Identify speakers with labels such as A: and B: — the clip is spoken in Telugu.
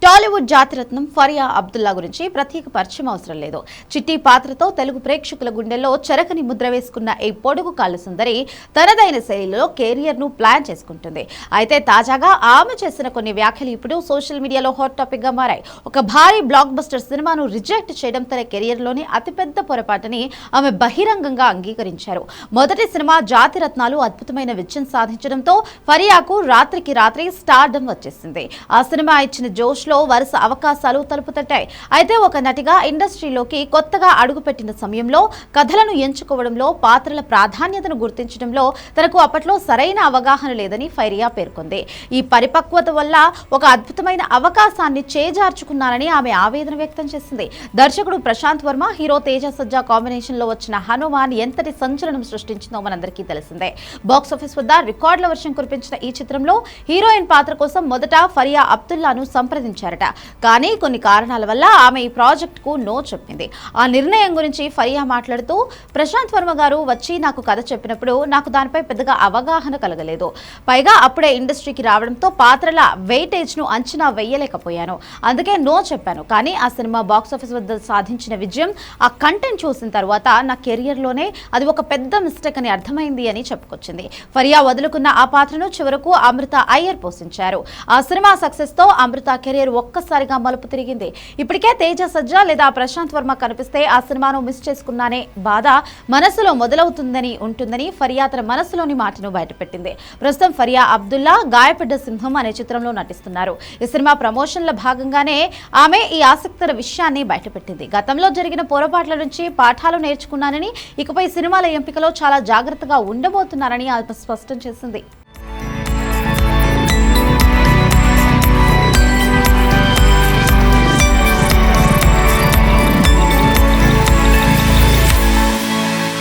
A: టాలీవుడ్ జాతిరత్నం ఫరియా అబ్దుల్లా గురించి ప్రత్యేక పరిచయం అవసరం లేదు. చిట్టి పాత్రతో తెలుగు ప్రేక్షకుల గుండెల్లో చెరకని ముద్ర వేసుకున్న ఈ పొడుగు కాళ్ళ సుందరి తనదైన శైలిలో కెరియర్ ను ప్లాన్ చేసుకుంటుంది. అయితే తాజాగా ఆమె చేసిన కొన్ని వ్యాఖ్యలు ఇప్పుడు సోషల్ మీడియాలో హాట్ టాపిక్ గా మారాయి. ఒక భారీ బ్లాక్ బస్టర్ సినిమాను రిజెక్ట్ చేయడం తన కెరియర్ లోని అతిపెద్ద పొరపాటని ఆమె బహిరంగంగా అంగీకరించారు. మొదటి సినిమా జాతిరత్నాలు అద్భుతమైన విజయం సాధించడంతో ఫరియాకు రాత్రికి రాత్రి స్టార్డమ్ వచ్చేసింది. ఆ సినిమా ఇచ్చిన జోష్ లో వరుస అవకాశాలు తలుపు తట్టాయి. అయితే ఒక నటిగా ఇండస్ట్రీలోకి కొత్తగా అడుగుపెట్టిన సమయంలో కథలను ఎంచుకోవడంలో, పాత్రల ప్రాధాన్యతను గుర్తించడంలో తనకు అప్పట్లో సరైన అవగాహన లేదని ఫరియా పేర్కొంది. ఈ పరిపక్వత వల్ల ఒక అద్భుతమైన అవకాశాన్ని చేజార్చుకున్నానని ఆమె ఆవేదన వ్యక్తం చేసింది. దర్శకుడు ప్రశాంత్ వర్మ, హీరో తేజ సజ్జా కాంబినేషన్ లో వచ్చిన హనుమాన్ ఎంతటి సంచలనం సృష్టించిందో మనందరికీ తెలిసిందే. బాక్సాఫీస్ వద్ద రికార్డుల వర్షం కురిపించిన ఈ చిత్రంలో హీరోయిన్ పాత్ర కోసం మొదట ఫరియా అబ్దుల్లాను సంప్రదించారట. కానీ కొన్ని కారణాల వల్ల ఆమె ఈ ప్రాజెక్ట్ కు నో చెప్పింది. ఆ నిర్ణయం గురించి ఫరియా మాట్లాడుతూ, ప్రశాంత్ వర్మ గారు వచ్చి నాకు కథ చెప్పినప్పుడు నాకు దానిపై పెద్దగా అవగాహన కలగలేదు. పైగా అప్పుడే ఇండస్ట్రీకి రావడంతో పాత్రల వెయిటేజ్ ను అంచనా వేయలేకపోయాను. అందుకే నో చెప్పాను. కానీ ఆ సినిమా బాక్సాఫీస్ వద్ద సాధించిన విజయం, ఆ కంటెంట్ చూసిన తర్వాత నా కెరియర్ లోనే అది ఒక పెద్ద మిస్టేక్ అని అర్థమైంది అని చెప్పుకొచ్చింది. ఫరియా వదులుకున్న ఆ పాత్రను చివరకు అమృత అయ్యర్ పోషించారు. ఆ సినిమా సక్సెస్ తో అమృత కెరియర్ ఒక్కసారిగా మలుపు తిరిగింది. ఇప్పటికే తేజ సజ్జా లేదా ప్రశాంత్ వర్మ కనిపిస్తే ఆ సినిమాను మిస్ చేసుకున్నానే బాధ మనసులో ఉంటుందని ఫరియా తన మనసులోని మాటను బయటపెట్టింది. ప్రస్తుతం ఫరియా అబ్దుల్లా గాయపడ్డ సింహం అనే చిత్రంలో నటిస్తున్నారు. ఈ సినిమా ప్రమోషన్ల భాగంగానే ఆమె ఈ ఆసక్తికర విషయాన్ని బయటపెట్టింది. గతంలో జరిగిన పొరపాట్ల నుంచి పాఠాలు నేర్చుకున్నానని, ఇకపై సినిమాల ఎంపికలో చాలా జాగ్రత్తగా ఉండబోతున్నారని ఆమె స్పష్టం చేసింది.